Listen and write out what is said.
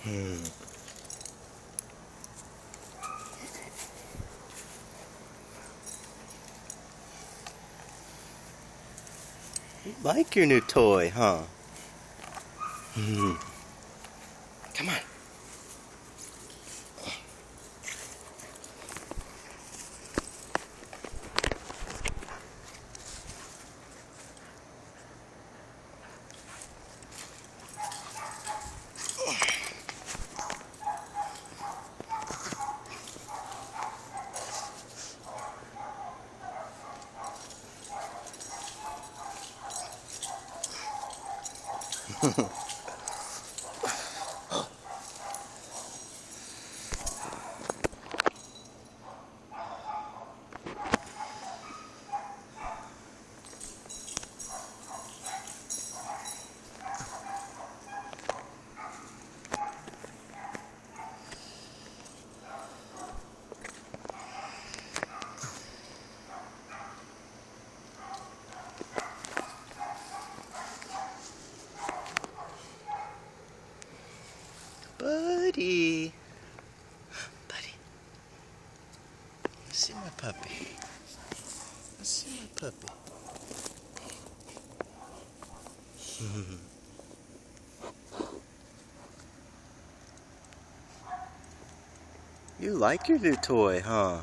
Hmm. You like your new toy, huh? Hmm. Come on. Buddy. Buddy. Let's see my puppy. Let's see my puppy. You like your new toy, huh?